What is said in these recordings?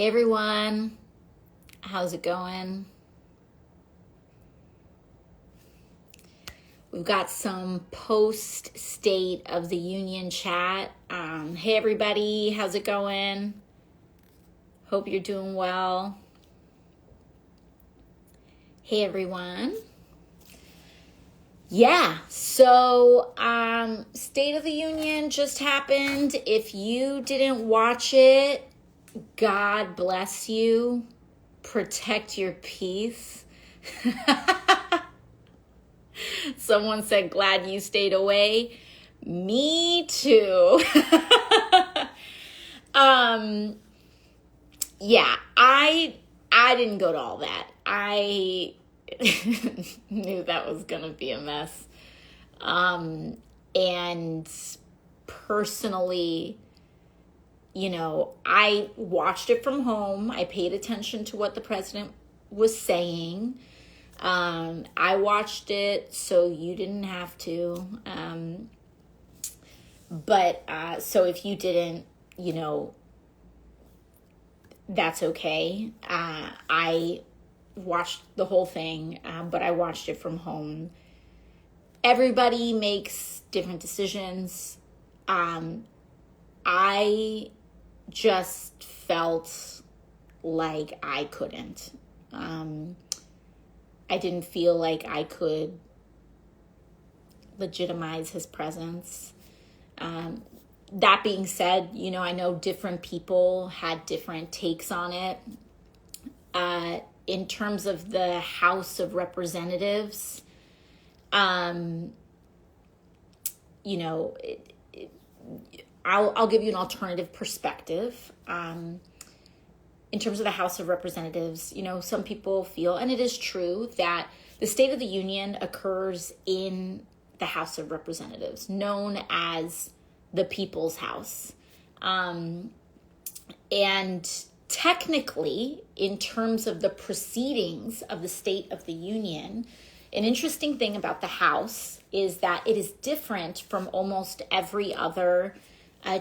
Hey everyone, how's it going? We've got some post State of the Union chat. Hey everybody, how's it going? Hope you're doing well. Hey everyone. Yeah, so State of the Union just happened. If you didn't watch it, God bless you. Protect your peace. Someone said, glad you stayed away. Me too. Yeah, I didn't go to all that. I knew that was going to be a mess. And personally, I watched it from home. I paid attention to what the president was saying. I watched it so you didn't have to. So if you didn't, that's okay. I watched the whole thing, but I watched it from home. Everybody makes different decisions. I just felt like I couldn't. I didn't feel like I could legitimize his presence. That being said, I know different people had different takes on it. In terms of the House of Representatives, I'll give you an alternative perspective. In terms of the House of Representatives, some people feel, and it is true, that the State of the Union occurs in the House of Representatives, known as the People's House. And technically, in terms of the proceedings of the State of the Union, an interesting thing about the House is that it is different from almost every other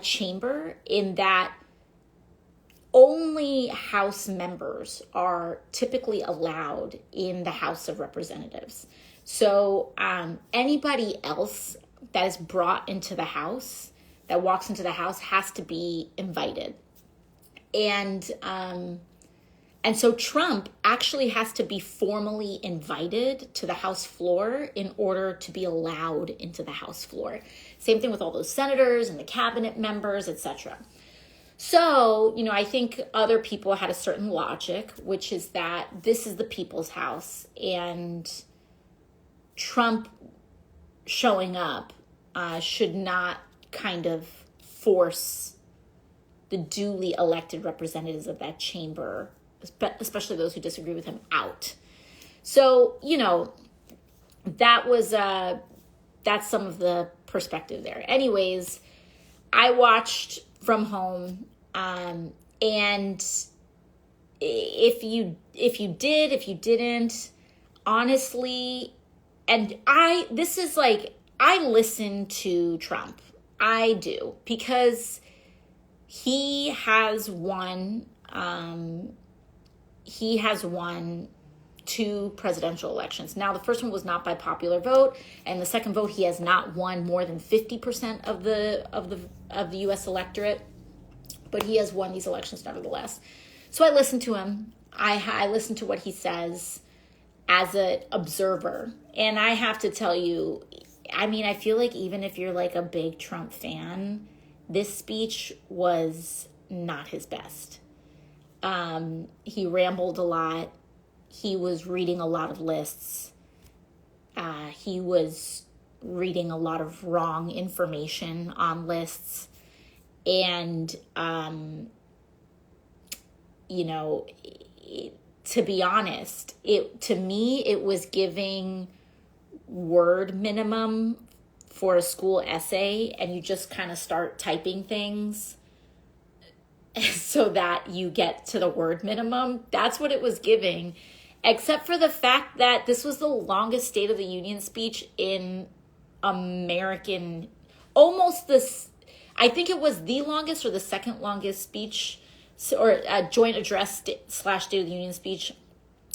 chamber in that only House members are typically allowed in the House of Representatives. So anybody else that is brought into the House, that walks into the House, has to be invited. And so Trump actually has to be formally invited to the House floor in order to be allowed into the House floor. Same thing with all those senators and the cabinet members, etc. So, I think other people had a certain logic, which is that this is the people's house, and Trump showing up should not kind of force the duly elected representatives of that chamber, especially those who disagree with him, out. So, that's some of the perspective there. Anyways, I watched from home, and if you didn't, honestly, and I listen to Trump. I do, because he has won 2 presidential elections. Now, the first one was not by popular vote, and the second vote, he has not won more than 50% of the U.S. electorate, but he has won these elections nevertheless. So I listen to him. I listen to what he says as an observer, and I have to tell you, I feel like even if you're like a big Trump fan, this speech was not his best. He rambled a lot. He was reading a lot of lists. He was reading a lot of wrong information on lists. And, to be honest, to me, it was giving word minimum for a school essay, and you just kind of start typing things so that you get to the word minimum. That's what it was giving, except for the fact that this was the longest State of the Union speech in American, almost this, I think it was the longest or the second longest speech or a joint address / State of the Union speech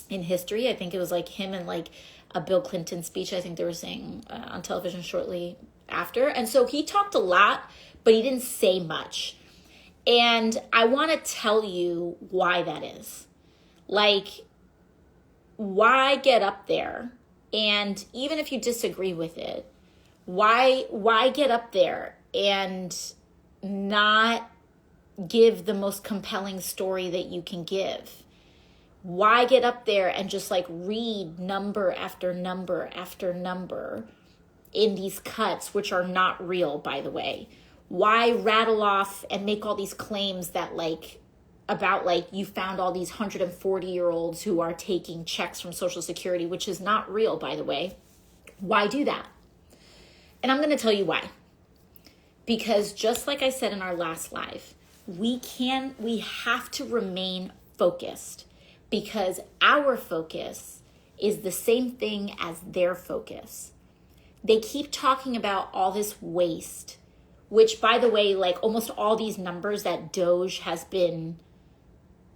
in history. I think it was like him and like a Bill Clinton speech, I think they were saying on television shortly after. And so he talked a lot, but he didn't say much. And I want to tell you why that is. Like, why get up there? And even if you disagree with it, why get up there and not give the most compelling story that you can give? Why get up there and just like read number after number after number in these cuts, which are not real, by the way? Why rattle off and make all these claims that like, about like you found all these 140-year-olds who are taking checks from Social Security, which is not real, by the way? Why do that? And I'm going to tell you why. Because just like I said in our last live, we have to remain focused, because our focus is the same thing as their focus. They keep talking about all this waste, which, by the way, like almost all these numbers that Doge has been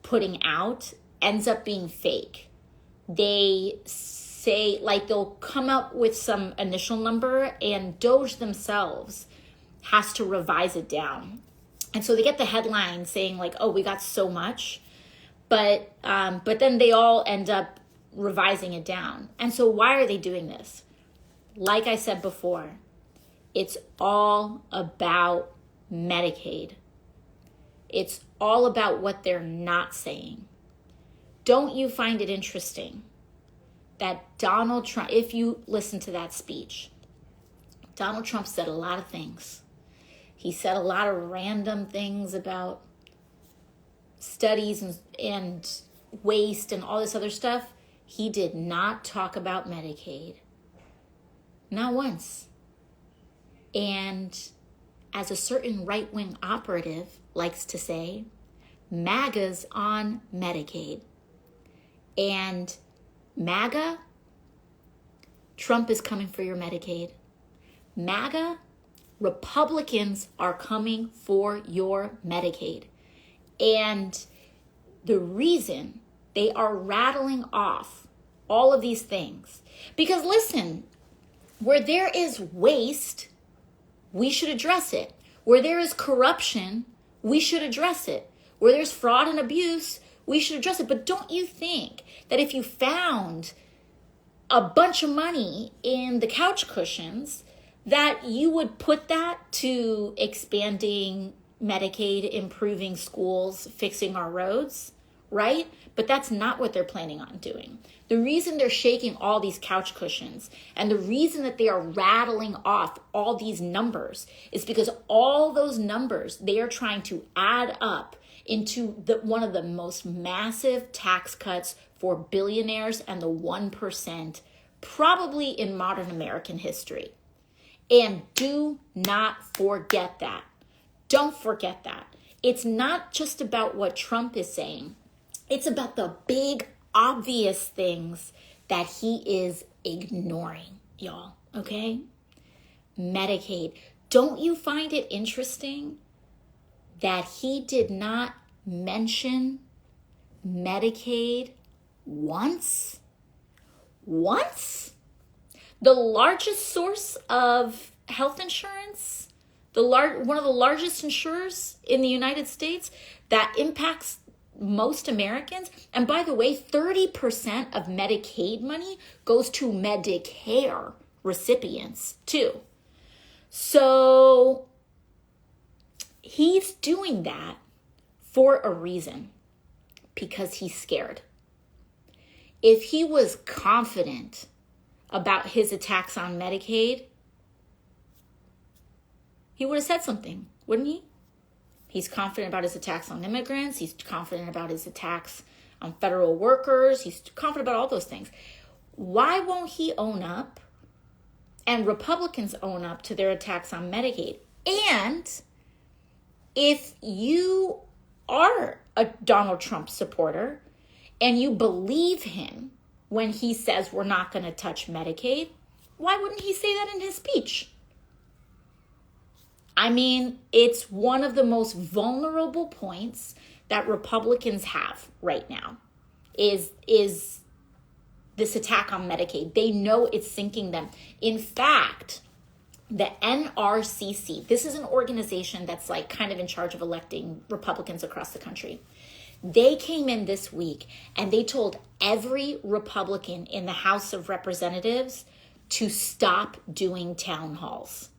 putting out ends up being fake. They say, like, they'll come up with some initial number and Doge themselves has to revise it down. And so they get the headline saying like, oh, we got so much, but then they all end up revising it down. And so why are they doing this? Like I said before, it's all about Medicaid. It's all about what they're not saying. Don't you find it interesting that Donald Trump, if you listen to that speech, Donald Trump said a lot of things. He said a lot of random things about studies and waste and all this other stuff. He did not talk about Medicaid. Not once. And as a certain right-wing operative likes to say, MAGA's on Medicaid. And MAGA, Trump is coming for your Medicaid. MAGA, Republicans are coming for your Medicaid. And the reason they are rattling off all of these things, because listen, where there is waste, we should address it. Where there is corruption, we should address it. Where there's fraud and abuse, we should address it. But don't you think that if you found a bunch of money in the couch cushions, that you would put that to expanding Medicaid, improving schools, fixing our roads, right? But that's not what they're planning on doing. The reason they're shaking all these couch cushions and the reason that they are rattling off all these numbers is because all those numbers they are trying to add up into one of the most massive tax cuts for billionaires and the 1%, probably in modern American history. And do not forget that. Don't forget that. It's not just about what Trump is saying. It's about the big, obvious things that he is ignoring, y'all, okay? Medicaid. Don't you find it interesting that he did not mention Medicaid once? Once? The largest source of health insurance, one of the largest insurers in the United States that impacts most Americans. And by the way, 30% of Medicaid money goes to Medicare recipients too. So he's doing that for a reason, because he's scared. If he was confident about his attacks on Medicaid, he would have said something, wouldn't he? He's confident about his attacks on immigrants. He's confident about his attacks on federal workers. He's confident about all those things. Why won't he own up and Republicans own up to their attacks on Medicaid? And if you are a Donald Trump supporter and you believe him when he says we're not going to touch Medicaid, why wouldn't he say that in his speech? I mean, it's one of the most vulnerable points that Republicans have right now is this attack on Medicaid. They know it's sinking them. In fact, the NRCC, this is an organization that's like kind of in charge of electing Republicans across the country. They came in this week and they told every Republican in the House of Representatives to stop doing town halls.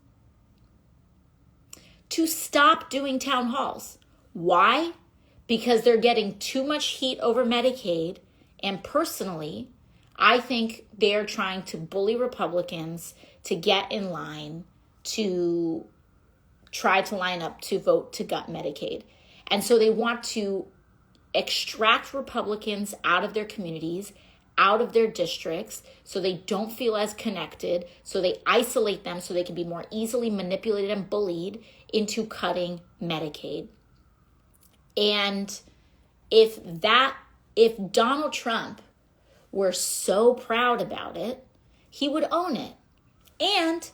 To stop doing town halls. Why? Because they're getting too much heat over Medicaid. And personally, I think they're trying to bully Republicans to get in line to try to line up to vote to gut Medicaid. And so they want to extract Republicans out of their communities, out of their districts, so they don't feel as connected, so they isolate them so they can be more easily manipulated and bullied into cutting Medicaid. And if Donald Trump were so proud about it, he would own it. And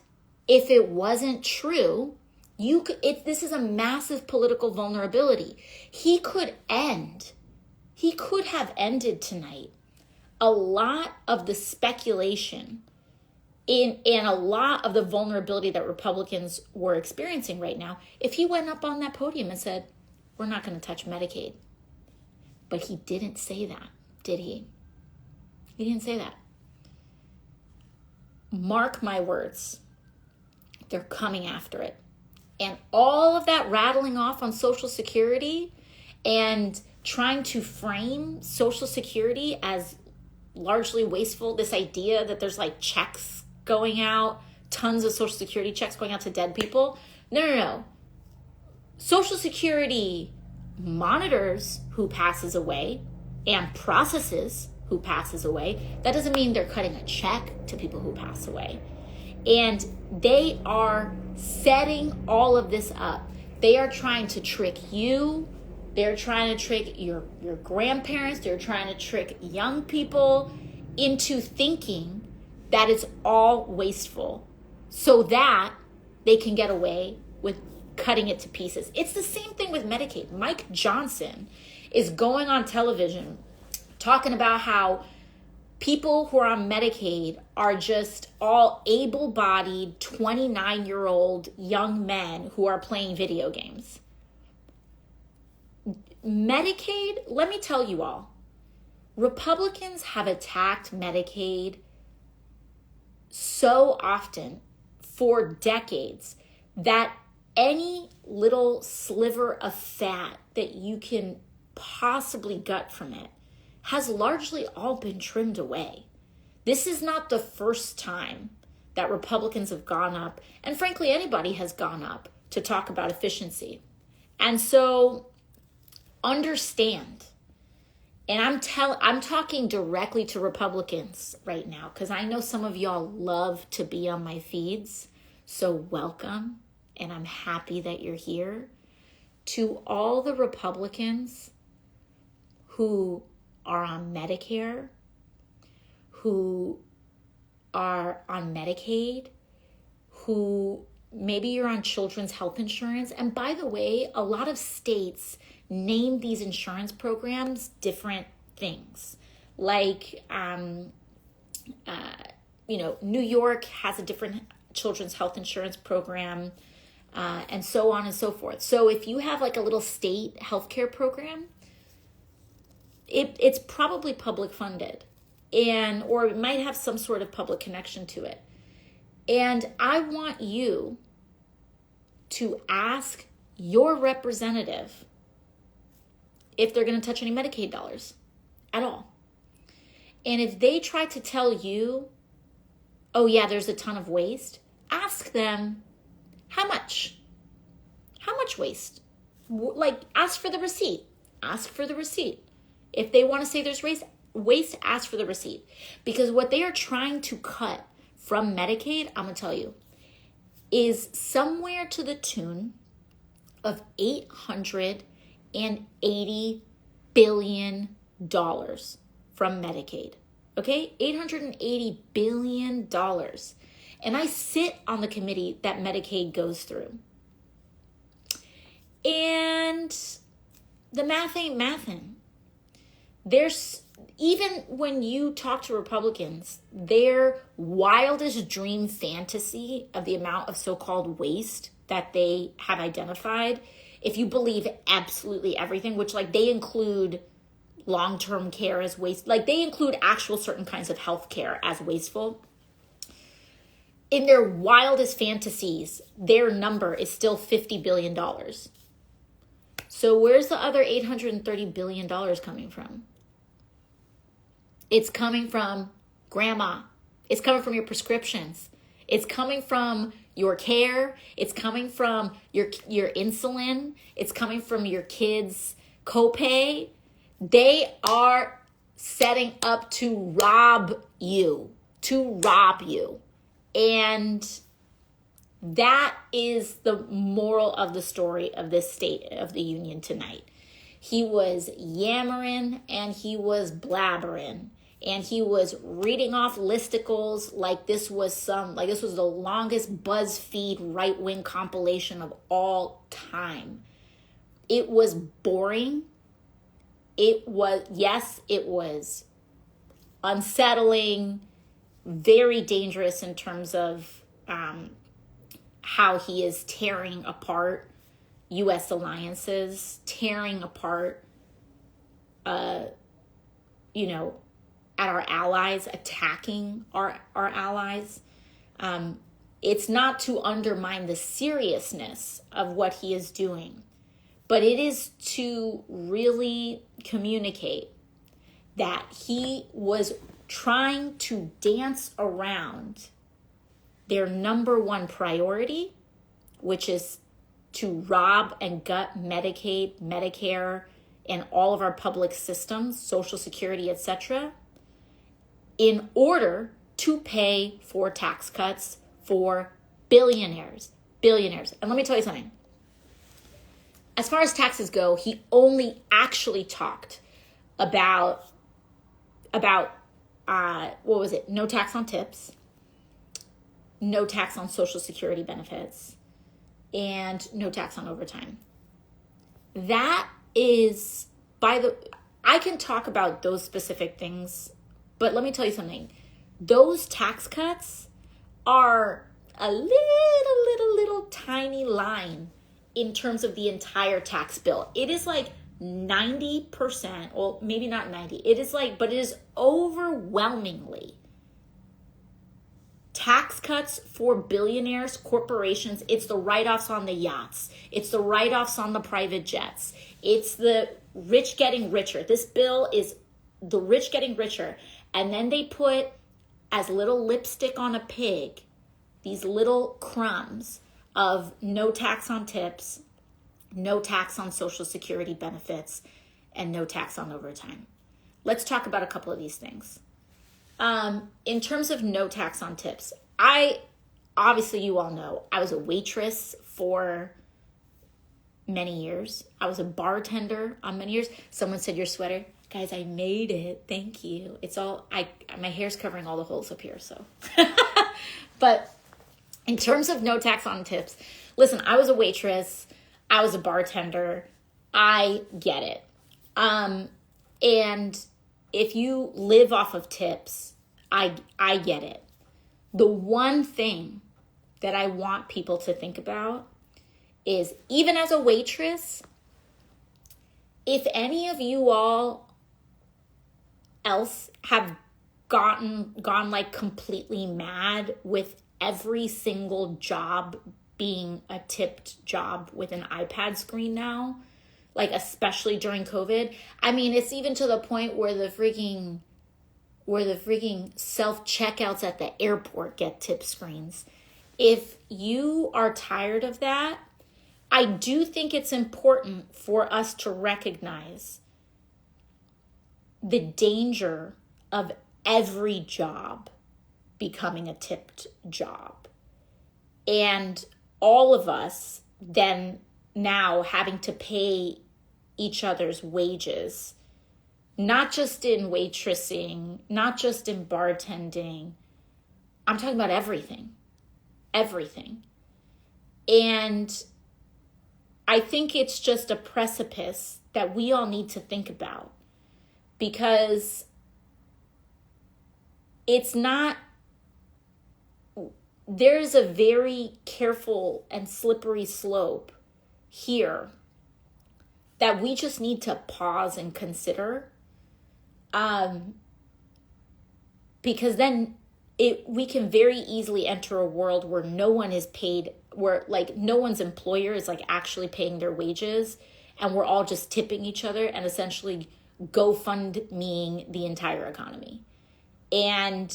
if it wasn't true, this is a massive political vulnerability. He could have ended tonight a lot of the speculation and a lot of the vulnerability that Republicans were experiencing right now if he went up on that podium and said, we're not going to touch Medicaid. But he didn't say that, did he? He didn't say that. Mark my words. They're coming after it. And all of that rattling off on Social Security and trying to frame Social Security as largely wasteful, this idea that there's like checks going out, tons of Social Security checks going out to dead people. No. Social Security monitors who passes away and processes who passes away. That doesn't mean they're cutting a check to people who pass away. And they are setting all of this up. They are trying to trick you. They're trying to trick your grandparents. They're trying to trick young people into thinking that it's all wasteful so that they can get away with cutting it to pieces. It's the same thing with Medicaid. Mike Johnson is going on television talking about how people who are on Medicaid are just all able-bodied 29-year-old young men who are playing video games. Medicaid, let me tell you all, Republicans have attacked Medicaid so often for decades that any little sliver of fat that you can possibly gut from it has largely all been trimmed away. This is not the first time that Republicans have gone up, and frankly, anybody has gone up to talk about efficiency. And so understand, and I'm talking directly to Republicans right now, because I know some of y'all love to be on my feeds, so welcome, and I'm happy that you're here. To all the Republicans who are on Medicare, who are on Medicaid, who maybe you're on children's health insurance. And by the way, a lot of states name these insurance programs different things. Like, New York has a different children's health insurance program, and so on and so forth. So if you have like a little state healthcare program, it's probably public funded, or it might have some sort of public connection to it. And I want you to ask your representative if they're going to touch any Medicaid dollars at all. And if they try to tell you, oh yeah, there's a ton of waste, ask them, how much? How much waste? Like, ask for the receipt. Ask for the receipt. If they want to say there's waste, ask for the receipt. Because what they are trying to cut from Medicaid, I'm going to tell you, is somewhere to the tune of $880 billion from Medicaid. Okay? $880 billion. And I sit on the committee that Medicaid goes through. And the math ain't mathin'. There's, even when you talk to Republicans, their wildest dream fantasy of the amount of so-called waste that they have identified, if you believe absolutely everything, which like they include long-term care as waste, like they include actual certain kinds of health care as wasteful. In their wildest fantasies, their number is still $50 billion. So where's the other $830 billion coming from? It's coming from grandma. It's coming from your prescriptions. It's coming from your care. It's coming from your insulin. It's coming from your kids' copay. They are setting up to rob you. And that is the moral of the story of this State of the Union tonight. He was yammering and he was blabbering and he was reading off listicles like this was the longest BuzzFeed right-wing compilation of all time. It was boring. It was unsettling, very dangerous in terms of how he is tearing apart U.S. alliances, tearing apart, at our allies, attacking our allies. It's not to undermine the seriousness of what he is doing, but it is to really communicate that he was trying to dance around their number one priority, which is to rob and gut Medicaid, Medicare, and all of our public systems, Social Security, etc., in order to pay for tax cuts for billionaires. And let me tell you something. As far as taxes go, he only actually talked about no tax on tips, no tax on Social Security benefits, and no tax on overtime. That is, I can talk about those specific things, but let me tell you something. Those tax cuts are a little tiny line in terms of the entire tax bill. It is like 90%, well, maybe not 90. It is overwhelmingly tax cuts for billionaires, corporations. It's the write-offs on the yachts. It's the write-offs on the private jets. It's the rich getting richer. This bill is the rich getting richer. And then they put, as little lipstick on a pig, these little crumbs of no tax on tips, no tax on Social Security benefits, and no tax on overtime. Let's talk about a couple of these things. In terms of no tax on tips, obviously you all know, I was a waitress for many years. I was a bartender on many years. Someone said, your sweater, guys, I made it. Thank you. It's all, my hair's covering all the holes up here, so. But in terms of no tax on tips, listen, I was a waitress. I was a bartender. I get it. And if you live off of tips, I get it. The one thing that I want people to think about is, even as a waitress, if any of you all else have gone like completely mad with every single job being a tipped job with an iPad screen now, like especially during COVID. I mean, it's even to the point where the freaking self-checkouts at the airport get tip screens. If you are tired of that, I do think it's important for us to recognize the danger of every job becoming a tipped job. And all of us then now having to pay each other's wages, not just in waitressing, not just in bartending. I'm talking about everything. And I think it's just a precipice that we all need to think about, because it's not, there's a very careful and slippery slope here that we just need to pause and consider, because then we can very easily enter a world where no one is paid, where like no one's employer is like actually paying their wages, and we're all just tipping each other and essentially GoFundMeing the entire economy. And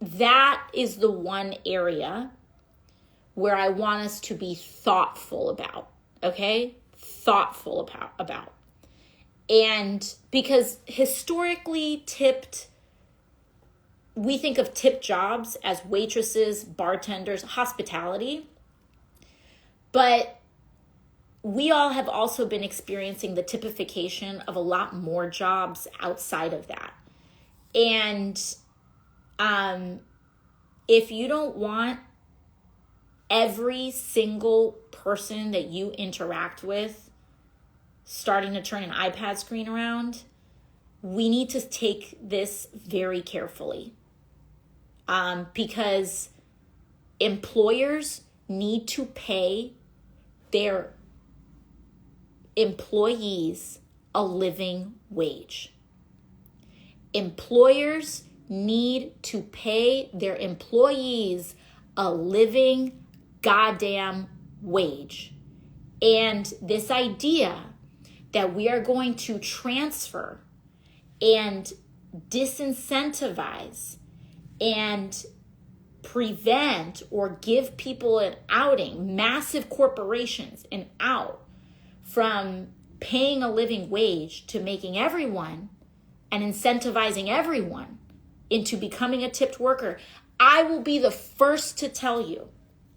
that is the one area where I want us to be thoughtful about, okay? Thoughtful about. And because historically we think of tip jobs as waitresses, bartenders, hospitality, but we all have also been experiencing the typification of a lot more jobs outside of that. And if you don't want every single person that you interact with starting to turn an iPad screen around, we need to take this very carefully, because employers need to pay their employees a living wage. Employers need to pay their employees a living goddamn wage. And this idea that we are going to transfer and disincentivize and prevent or give people an outing, massive corporations an out from paying a living wage to making everyone and incentivizing everyone into becoming a tipped worker. I will be the first to tell you,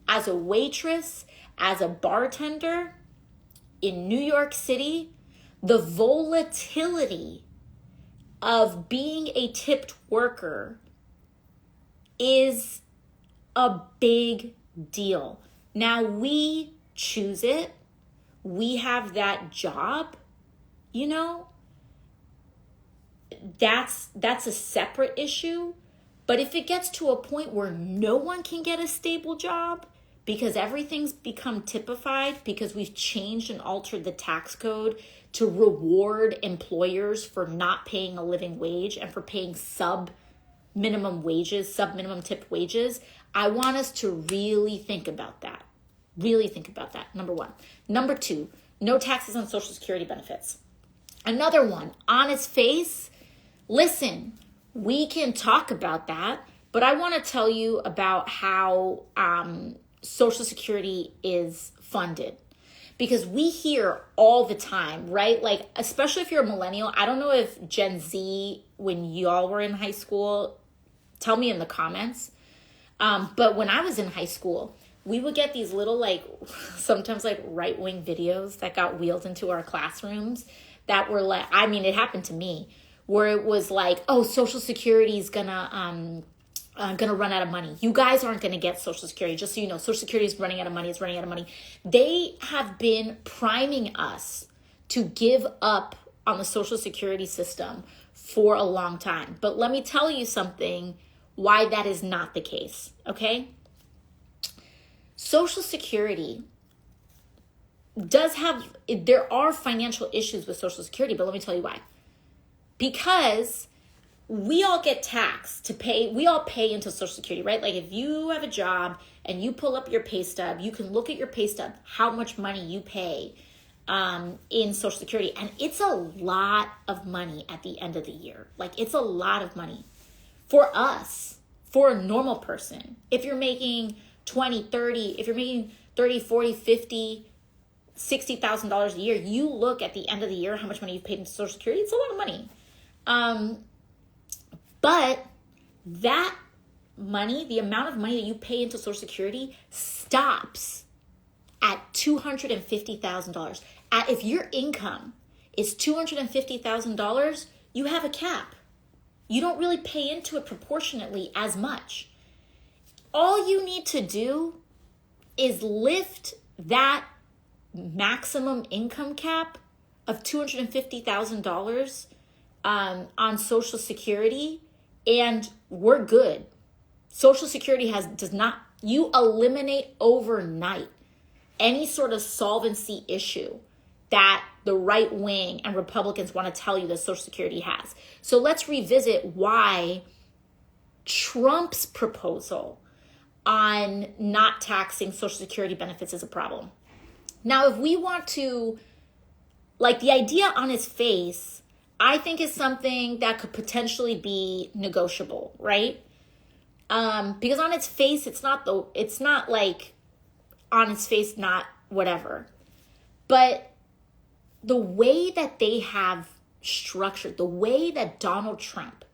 as a waitress, as a bartender in New York City, the volatility of being a tipped worker is a big deal. Now, we choose it. We have that job, you know. That's a separate issue. But if it gets to a point where no one can get a stable job because everything's become typified, because we've changed and altered the tax code to reward employers for not paying a living wage and for paying sub-minimum tipped wages, I want us to really think about that. Really think about that, number one. Number two, no taxes on Social Security benefits. Another one, on its face, listen, we can talk about that, but I want to tell you about how Social Security is funded. Because we hear all the time, right? Like, especially if you're a millennial, I don't know if Gen Z, when y'all were in high school, tell me in the comments. But when I was in high school, we would get these little, like, sometimes like right-wing videos that got wheeled into our classrooms that were like, I mean, it happened to me, where it was like, oh, Social Security is gonna run out of money. You guys aren't gonna get Social Security. Just so you know, Social Security is running out of money. It's running out of money. They have been priming us to give up on the Social Security system for a long time. But let me tell you something, why that is not the case, okay? Social Security there are financial issues with Social Security, but let me tell you why. Because we all get taxed we all pay into Social Security, right? Like if you have a job and you pull up your pay stub, you can look at your pay stub, how much money you pay in Social Security. And it's a lot of money at the end of the year. Like it's a lot of money for us, for a normal person. If you're making 20, 30, if you're making 30, 40, 50, $60,000 a year, you look at the end of the year, how much money you've paid into Social Security. It's a lot of money. But that money, the amount of money that you pay into Social Security stops at $250,000. If your income is $250,000, you have a cap. You don't really pay into it proportionately as much. All you need to do is lift that maximum income cap of $250,000 on Social Security, and we're good. Social Security does not, you eliminate overnight any sort of solvency issue that the right wing and Republicans want to tell you that Social Security has. So let's revisit why Trump's proposal on not taxing Social Security benefits is a problem. Now, if we want to, like, the idea on its face, I think is something that could potentially be negotiable, right? Because on its face, it's not like on its face, not whatever. But the way that they have structured, the way that Donald Trump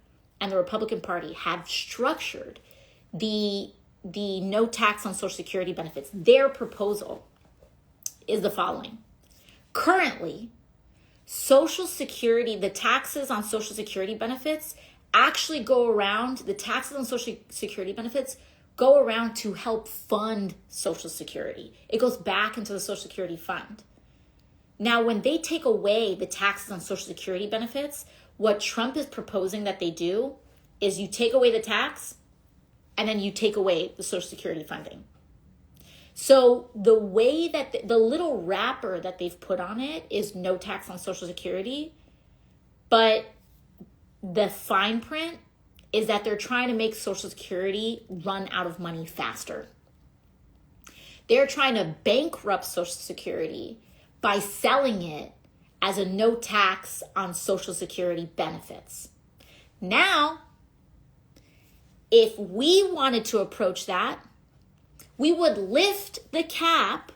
and the Republican Party have structured the no tax on Social Security benefits, their proposal is the following. Currently, Social Security, the taxes on Social Security benefits actually go around, the taxes on Social Security benefits go around to help fund Social Security. It goes back into the Social Security fund. Now, when they take away the taxes on Social Security benefits, what Trump is proposing that they do is you take away the tax and then you take away the Social Security funding. So the way that the little wrapper that they've put on it is no tax on Social Security, but the fine print is that they're trying to make Social Security run out of money faster. They're trying to bankrupt Social Security by selling it as a no tax on Social Security benefits. Now, if we wanted to approach that, we would lift the cap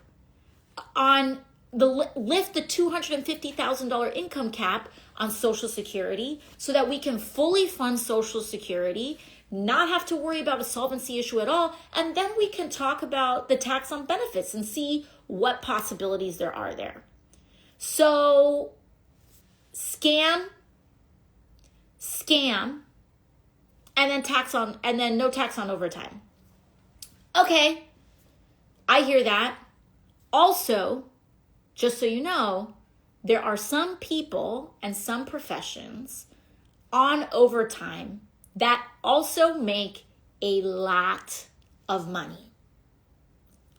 on lift the $250,000 income cap on Social Security so that we can fully fund Social Security, not have to worry about a solvency issue at all, and then we can talk about the tax on benefits and see what possibilities there are there. So scam, and then no tax on overtime. Okay, I hear that. Also, just so you know, there are some people and some professions on overtime that also make a lot of money.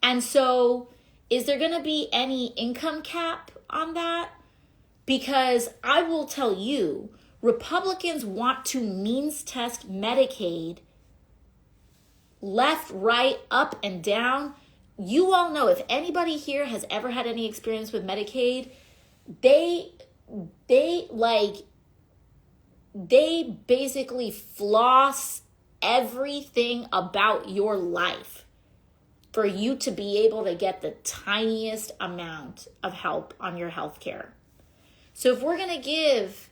And so, is there going to be any income cap on that? Because I will tell you, Republicans want to means test Medicaid left, right, up, and down. You all know, if anybody here has ever had any experience with Medicaid, they basically floss everything about your life for you to be able to get the tiniest amount of help on your health care. So if we're going to give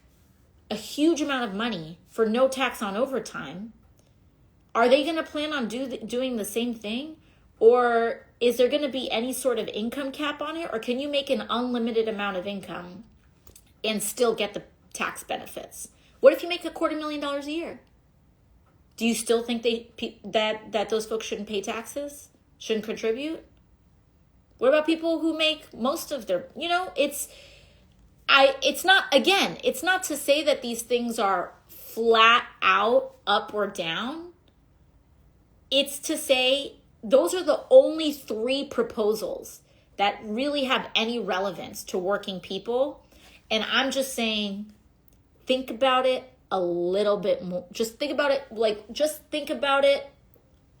a huge amount of money for no tax on overtime, are they going to plan on doing the same thing? Or is there going to be any sort of income cap on it? Or can you make an unlimited amount of income and still get the tax benefits? What if you make $250,000 a year? Do you still think that those folks shouldn't pay taxes? Shouldn't contribute? What about people who make most of their, it's not to say that these things are flat out up or down. It's to say those are the only 3 proposals that really have any relevance to working people. And I'm just saying, think about it a little bit more. Just think about it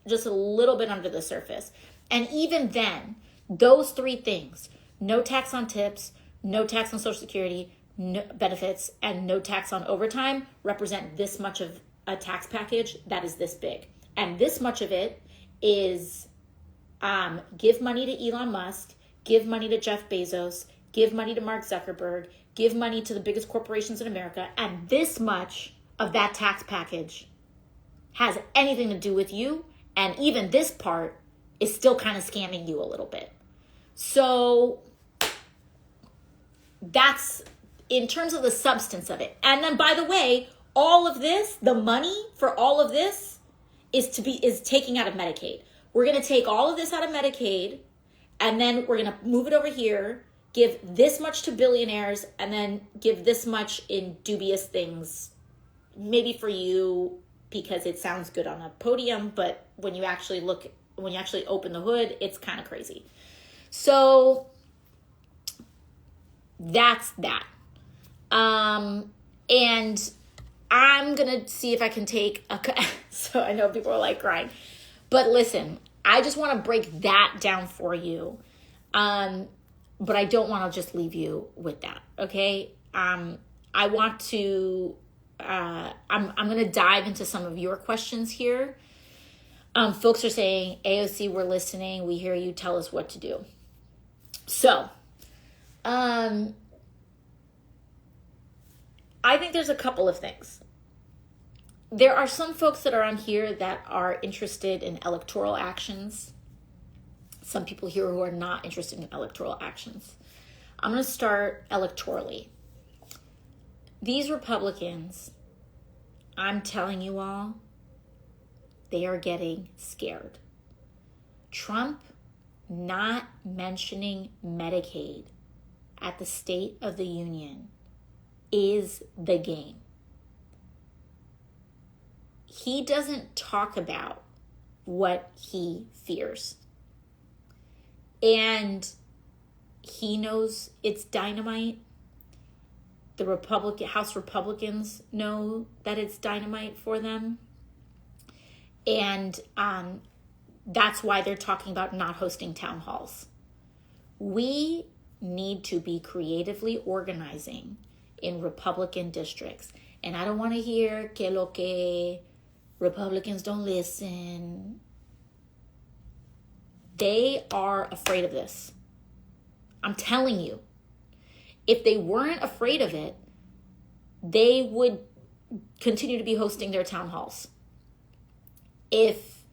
just a little bit under the surface. And even then, those 3 things, no tax on tips, no tax on Social Security, no benefits, and no tax on overtime, represent this much of a tax package that is this big. And this much of it is give money to Elon Musk, give money to Jeff Bezos, give money to Mark Zuckerberg, give money to the biggest corporations in America, and this much of that tax package has anything to do with you, and even this part is still kind of scamming you a little bit. So that's in terms of the substance of it. And then, by the way, all of this, the money for all of this is taking out of Medicaid. We're going to take all of this out of Medicaid, and then we're going to move it over here, give this much to billionaires, and then give this much in dubious things, maybe for you because it sounds good on a podium, but when you actually open the hood, it's kind of crazy. So that's that. And I'm going to see if I can take so I know people are like crying, but listen, I just want to break that down for you. But I don't want to just leave you with that. Okay. I want to, I'm going to dive into some of your questions here. Folks are saying, AOC, we're listening. We hear you. Tell us what to do. So, I think there's a couple of things. There are some folks that are on here that are interested in electoral actions. Some people here who are not interested in electoral actions. I'm going to start electorally. These Republicans, I'm telling you all, they are getting scared. Trump not mentioning Medicaid at the State of the Union is the game. He doesn't talk about what he fears. And he knows it's dynamite. The House Republicans know that it's dynamite for them. And that's why they're talking about not hosting town halls. We need to be creatively organizing in Republican districts. And I don't want to hear que lo que Republicans don't listen. They are afraid of this. I'm telling you. If they weren't afraid of it, they would continue to be hosting their town halls. If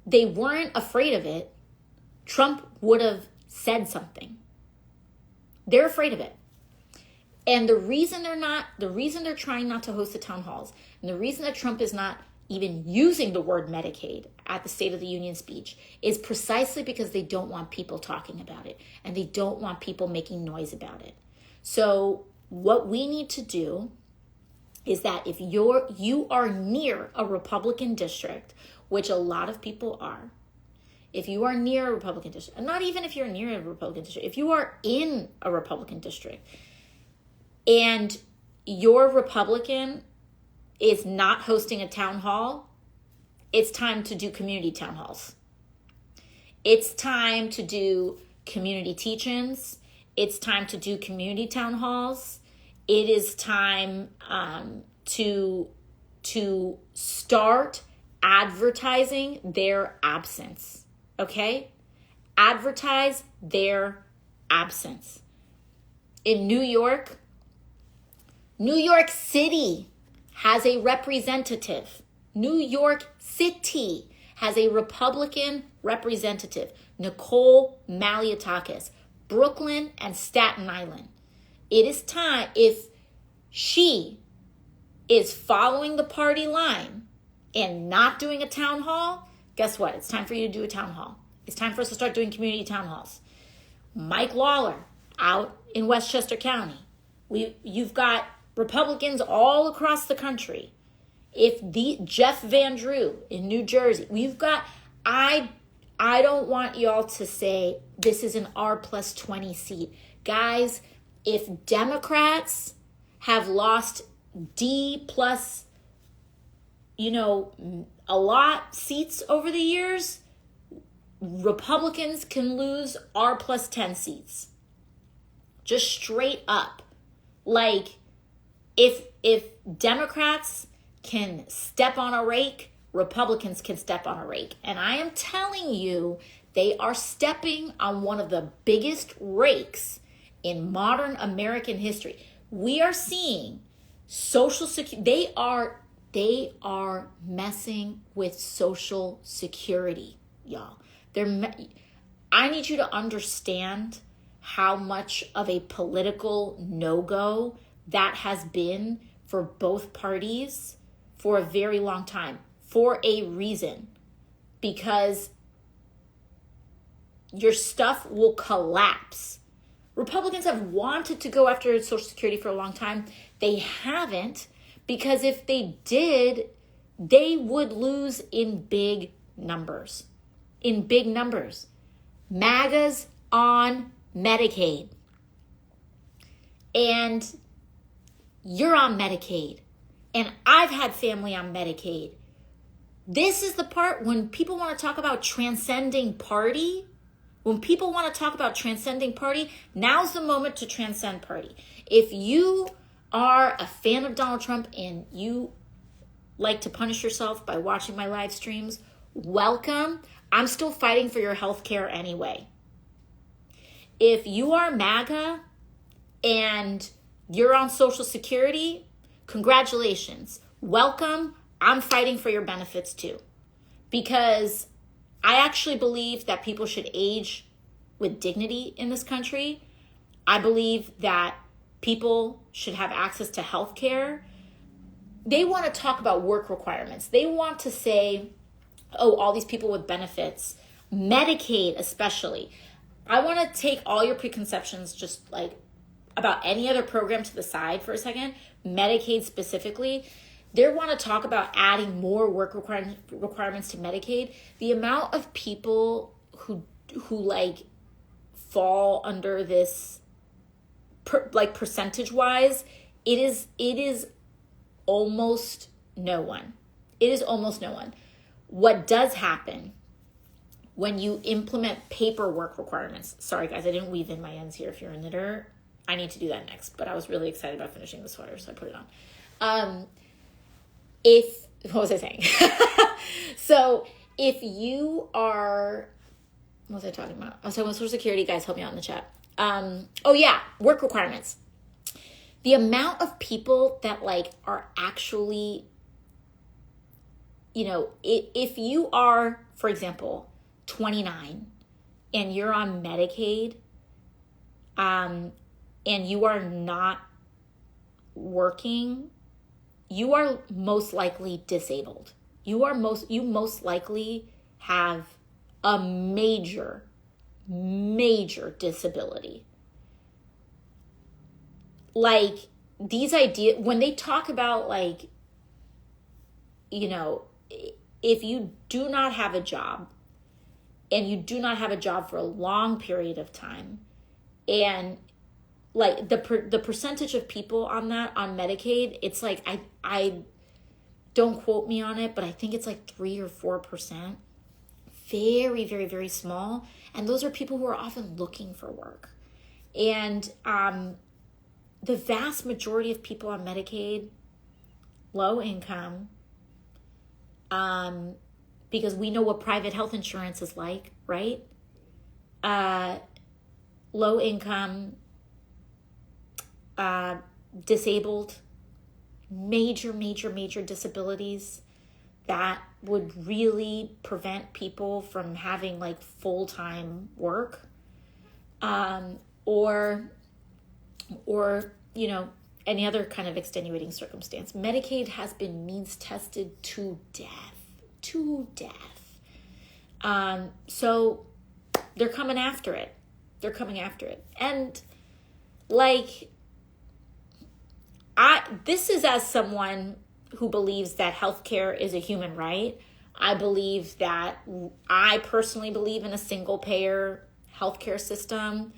they weren't afraid of it, Trump would have said something. They're afraid of it. And the reason they're trying not to host the town halls, and the reason that Trump is not even using the word Medicaid at the State of the Union speech is precisely because they don't want people talking about it, and they don't want people making noise about it. So what we need to do is that if you are near a Republican district, which a lot of people are, if you are near a Republican district, and not even if you're near a Republican district, if you are in a Republican district and your Republican is not hosting a town hall, it's time to do community town halls. It's time to do community teach-ins. It's time to do community town halls. It is time to start advertising their absence, okay? Advertise their absence. In New York City has a representative. New York City has a Republican representative, Nicole Malliotakis. Brooklyn and Staten Island. It is time, if she is following the party line and not doing a town hall, guess what? It's time for you to do a town hall. It's time for us to start doing community town halls. Mike Lawler out in Westchester County. You've got Republicans all across the country. Jeff Van Drew in New Jersey, I don't want y'all to say this is an R+20 seat. Guys, if Democrats have lost D+, a lot seats over the years, Republicans can lose R+10 seats. Just straight up. Like, if Democrats can step on a rake, Republicans can step on a rake. And I am telling you, they are stepping on one of the biggest rakes in modern American history. We are seeing Social Security. They are messing with Social Security, y'all. I need you to understand how much of a political no-go that has been for both parties for a very long time. For a reason, because your stuff will collapse. Republicans have wanted to go after Social Security for a long time. They haven't, because if they did, they would lose in big numbers. In big numbers. MAGA's on Medicaid. And you're on Medicaid. And I've had family on Medicaid. This is the part when people want to talk about transcending party. When people want to talk about transcending party, now's the moment to transcend party. If you are a fan of Donald Trump and you like to punish yourself by watching my live streams, welcome. I'm still fighting for your health care anyway. If you are MAGA and you're on Social Security, congratulations. Welcome. I'm fighting for your benefits too. Because I actually believe that people should age with dignity in this country. I believe that people should have access to health care. They want to talk about work requirements. They want to say, oh, all these people with benefits, Medicaid especially. I want to take all your preconceptions just like about any other program to the side for a second. Medicaid specifically. They want to talk about adding more work requirements to Medicaid. The amount of people who like fall under this, like percentage wise, it is almost no one. It is almost no one. What does happen when you implement paperwork requirements? Sorry guys, I didn't weave in my ends here. If you're a knitter, I need to do that next. But I was really excited about finishing the sweater, so I put it on. What was I saying? So if you are, what was I talking about? I was talking about Social Security. Guys, help me out in the chat. Work requirements. The amount of people that like are actually, if you are, for example, 29 and you're on Medicaid, and you are not working, you are most likely disabled. You most likely have a major disability. Like these ideas, when they talk about like, if you do not have a job and you do not have a job for a long period of time, and like the percentage of people on Medicaid, it's like, I don't quote me on it, but I think it's like 3 or 4%. Very, very, very small. And those are people who are often looking for work. And the vast majority of people on Medicaid, low income, because we know what private health insurance is like, right? Low income, disabled, major disabilities that would really prevent people from having like full-time work, or any other kind of extenuating circumstance. Medicaid has been means tested to death. So they're coming after it. And like, this is as someone who believes that healthcare is a human right. I personally believe in a single payer healthcare system.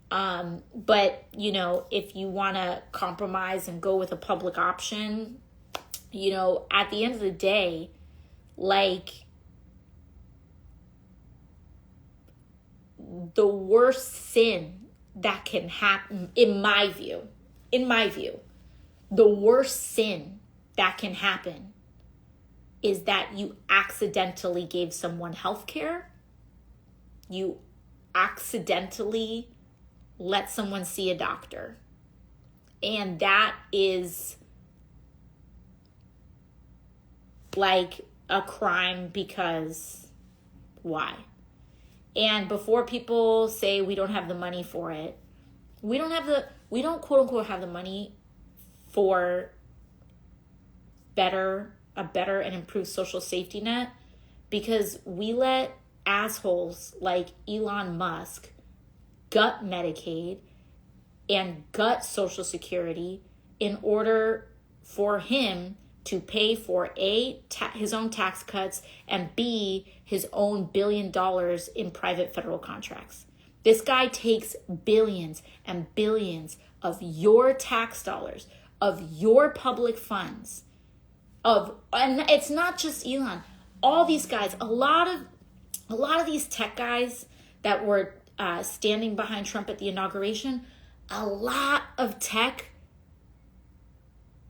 But if you want to compromise and go with a public option, at the end of the day, like, the worst sin that can happen, in my view, the worst sin that can happen is that you accidentally gave someone health care. You accidentally let someone see a doctor. And that is like a crime, because why? And before people say we don't have the money for it, we don't quote unquote have the money for a better and improved social safety net, because we let assholes like Elon Musk gut Medicaid and gut Social Security in order for him to pay for A, his own tax cuts, and B, his own $1 billion in private federal contracts. This guy takes billions and billions of your tax dollars, of your public funds, and it's not just Elon. All these guys, a lot of these tech guys that were standing behind Trump at the inauguration, a lot of tech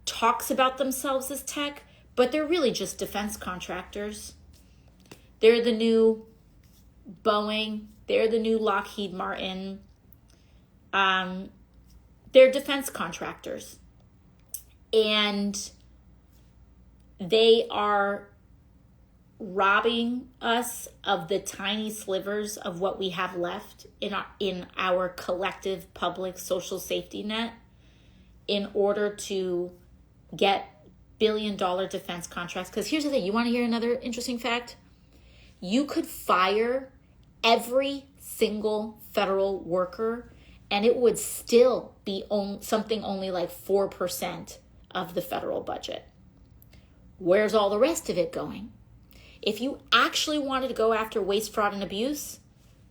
talks about themselves as tech, but they're really just defense contractors. They're the new Boeing. They're the new Lockheed Martin. They're defense contractors. And they are robbing us of the tiny slivers of what we have left in our collective public social safety net in order to get billion-dollar defense contracts. Because here's the thing. You want to hear another interesting fact? You could fire every single federal worker and it would still be something only like 4% of the federal budget. Where's all the rest of it going? If you actually wanted to go after waste, fraud, and abuse,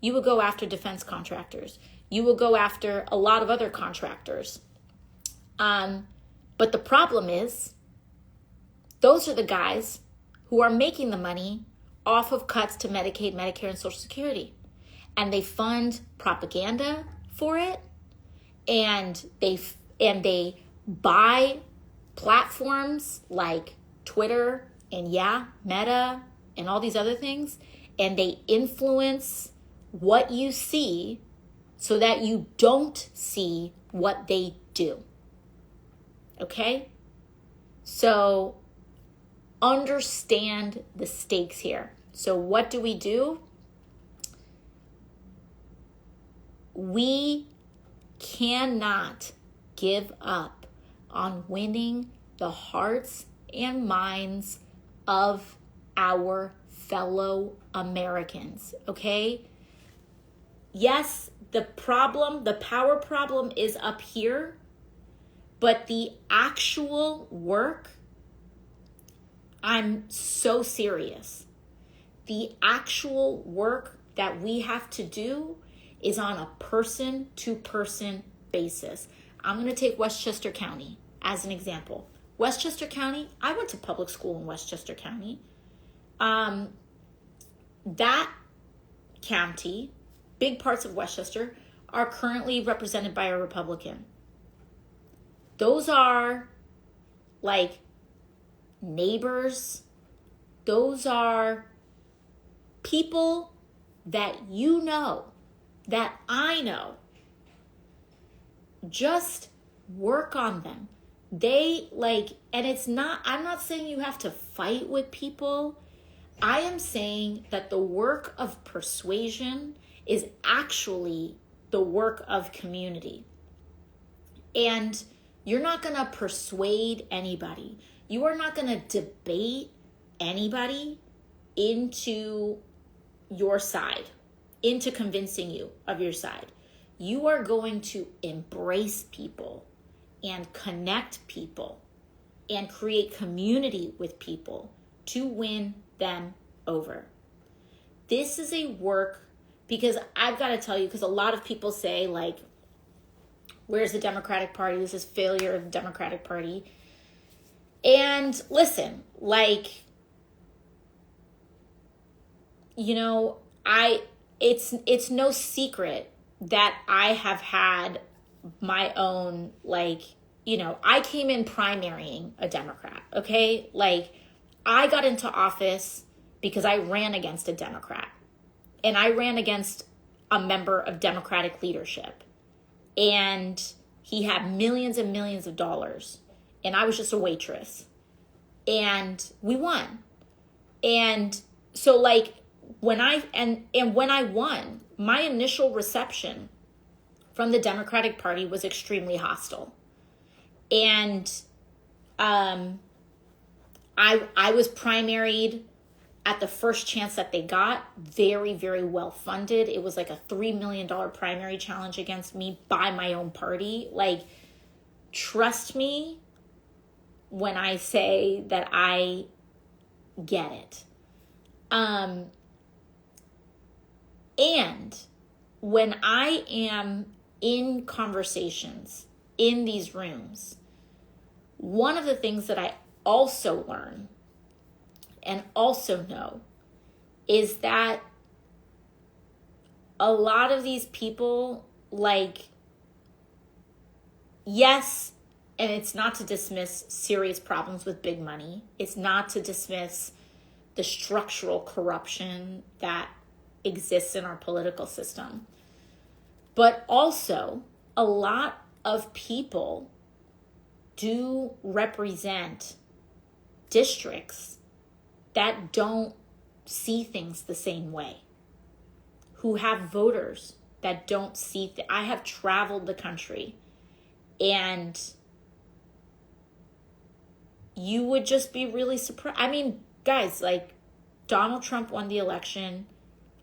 you would go after defense contractors. You would go after a lot of other contractors. But the problem is, those are the guys who are making the money off of cuts to Medicaid, Medicare, and Social Security. And they fund propaganda for it. And they buy platforms like Twitter and Meta and all these other things. And they influence what you see so that you don't see what they do. Okay? So understand the stakes here. So what do? We cannot give up on winning the hearts and minds of our fellow Americans, okay? Yes, the power problem is up here, but the actual work, I'm so serious. The actual work that we have to do is on a person-to-person basis. I'm going to take Westchester County as an example. Westchester County, I went to public school in Westchester County. That county, big parts of Westchester, are currently represented by a Republican. Those are like neighbors. Those are people that you know, that I know. Just work on them. And I'm not saying you have to fight with people. I am saying that the work of persuasion is actually the work of community. And you're not going to persuade anybody. You are not going to debate anybody into your side, into convincing you of your side. You are going to embrace people and connect people and create community with people to win them over. This is a work, because I've got to tell you, because a lot of people say, like, where's the Democratic Party? This is failure of the Democratic Party. And listen, it's no secret that I have had my own, I came in primarying a Democrat, okay? I got into office because I ran against a Democrat. And I ran against a member of Democratic leadership. And he had millions and millions of dollars. And I was just a waitress. And we won. And so when I won, my initial reception from the Democratic Party was extremely hostile. And I was primaried at the first chance that they got, very, very well funded. It was like a $3 million primary challenge against me by my own party. Like, trust me when I say that I get it. And when I am in conversations in these rooms, one of the things that I also learn and also know is that a lot of these people, like, yes, and it's not to dismiss serious problems with big money. It's not to dismiss the structural corruption that exists in our political system. But also, a lot of people do represent districts that don't see things the same way, who have voters that don't see I have traveled the country, and you would just be really surprised. I mean, guys, like, Donald Trump won the election,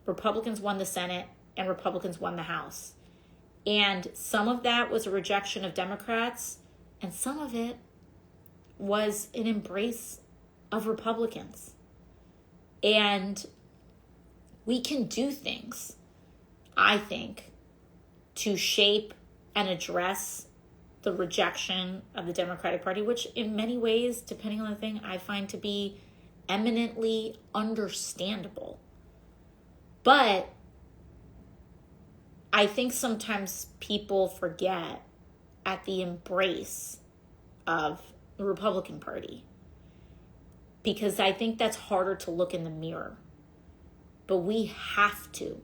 Republicans won the Senate, and Republicans won the House. And some of that was a rejection of Democrats, and some of it was an embrace of Republicans. And we can do things, I think, to shape and address the rejection of the Democratic Party, which in many ways, depending on the thing, I find to be eminently understandable. But I think sometimes people forget at the embrace of the Republican Party, because I think that's harder to look in the mirror. But we have to,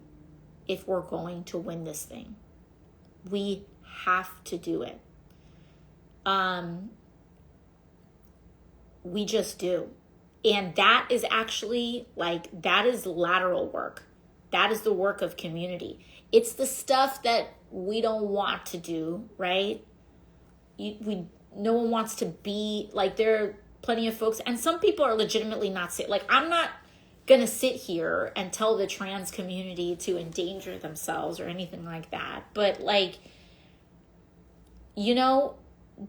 if we're going to win this thing. We have to do it. We just do. And that is actually, like, that is lateral work. That is the work of community. It's the stuff that we don't want to do, right? No one wants to be, like, there are plenty of folks, and some people are legitimately not safe. Like, I'm not going to sit here and tell the trans community to endanger themselves or anything like that. But, like, you know,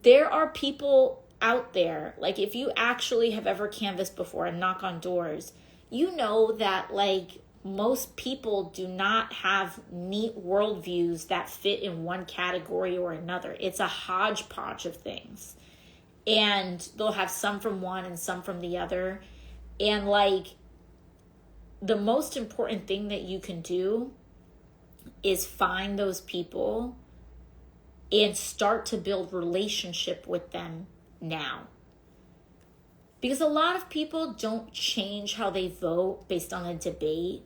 there are people out there, like, if you actually have ever canvassed before and knock on doors, you know that, like, most people do not have neat worldviews that fit in one category or another. It's a hodgepodge of things. And they'll have some from one and some from the other. And, like, the most important thing that you can do is find those people and start to build relationship with them now. Because a lot of people don't change how they vote based on a debate.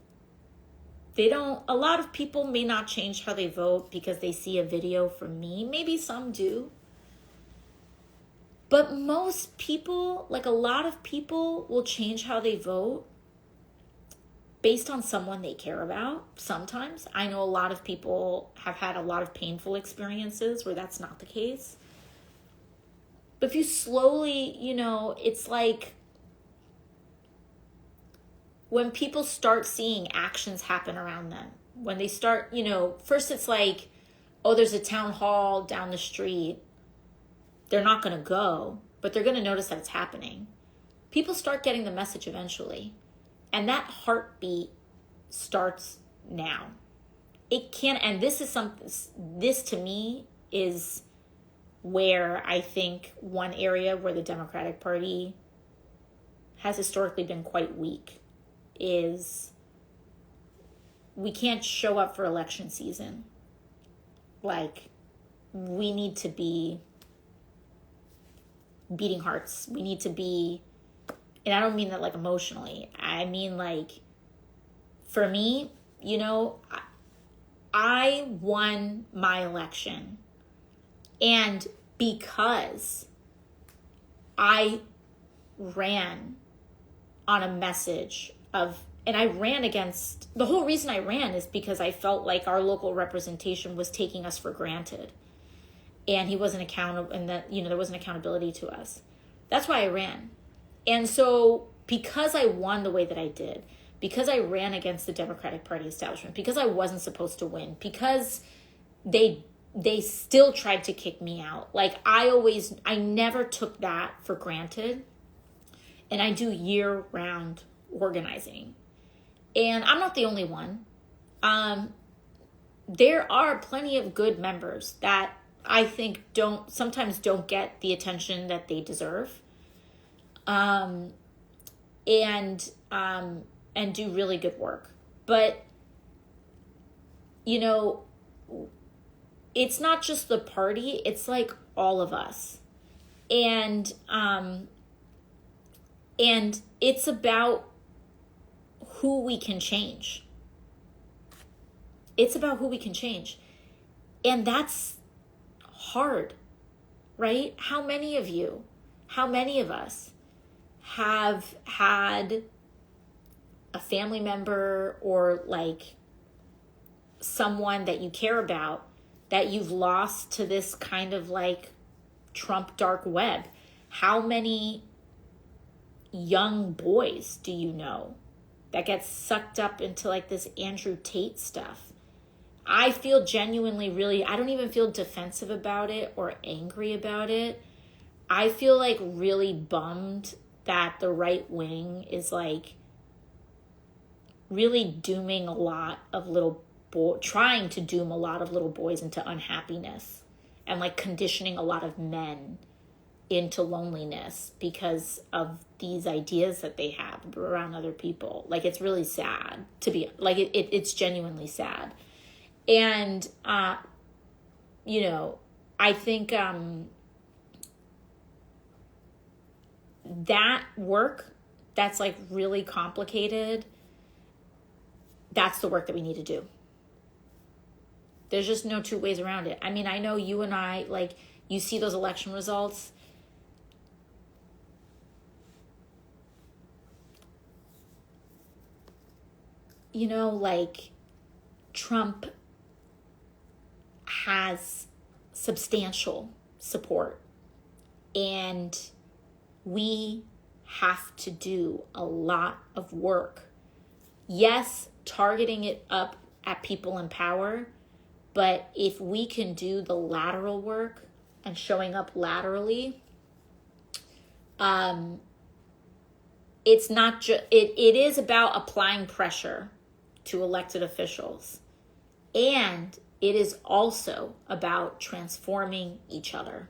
A lot of people may not change how they vote because they see a video from me. Maybe some do. But most people, like, a lot of people will change how they vote based on someone they care about. Sometimes I know a lot of people have had a lot of painful experiences where that's not the case. But if you slowly, you know, it's like when people start seeing actions happen around them, when they start, you know, first it's like, oh, there's a town hall down the street. They're not going to go, but they're going to notice that it's happening. People start getting the message eventually. And that heartbeat starts now. It can, and this to me is where I think one area where the Democratic Party has historically been quite weak is we can't show up for election season. Like, we need to be beating hearts. We need to be, and I don't mean that like emotionally. I mean, like, for me, you know, I won my election. And because I ran on a message of, and I ran against, the whole reason I ran is because I felt like our local representation was taking us for granted. And he wasn't accountable, and that, you know, there wasn't accountability to us. That's why I ran. And so because I won the way that I did, because I ran against the Democratic Party establishment, because I wasn't supposed to win, because they still tried to kick me out. Like, I never took that for granted. And I do year-round organizing. And I'm not the only one. There are plenty of good members that I think sometimes don't get the attention that they deserve. And do really good work. But, you know, it's not just the party, it's like all of us. And it's about who we can change. It's about who we can change. And that's hard, right? How many of us have had a family member or like someone that you care about that you've lost to this kind of like Trump dark web? How many young boys do you know that get sucked up into like this Andrew Tate stuff? I feel genuinely I don't even feel defensive about it or angry about it. I feel like really bummed that the right wing is like really dooming a lot of trying to doom a lot of little boys into unhappiness and like conditioning a lot of men into loneliness because of these ideas that they have around other people. Like, it's really sad to be like, it's genuinely sad. And, you know, I think, that work that's like really complicated, that's the work that we need to do. There's just no two ways around it. I mean, I know you and I, like, you see those election results. You know, like, Trump has substantial support, and we have to do a lot of work. Yes, targeting it up at people in power, but if we can do the lateral work and showing up laterally, it's not just, it is about applying pressure to elected officials. And it is also about transforming each other.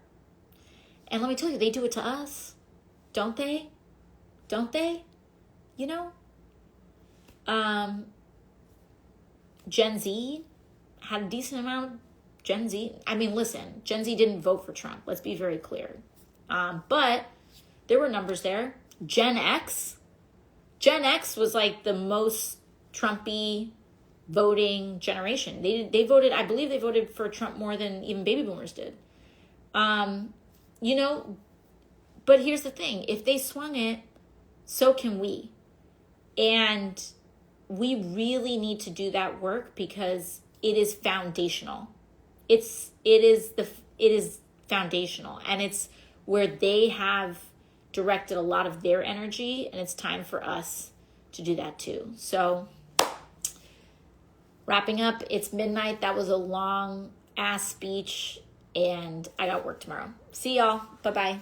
And let me tell you, they do it to us. Don't they? Don't they? You know? Gen Z had a decent amount of Gen Z. I mean, listen, Gen Z didn't vote for Trump. Let's be very clear. But there were numbers there. Gen X was like the most Trumpy voting generation. They voted, I believe they voted for Trump more than even baby boomers did. You know, but here's the thing. If they swung it, so can we. And we really need to do that work because it is foundational. It is foundational, and it's where they have directed a lot of their energy, and it's time for us to do that too. So, wrapping up, it's midnight. That was a long ass speech, and I got work tomorrow. See y'all. Bye-bye.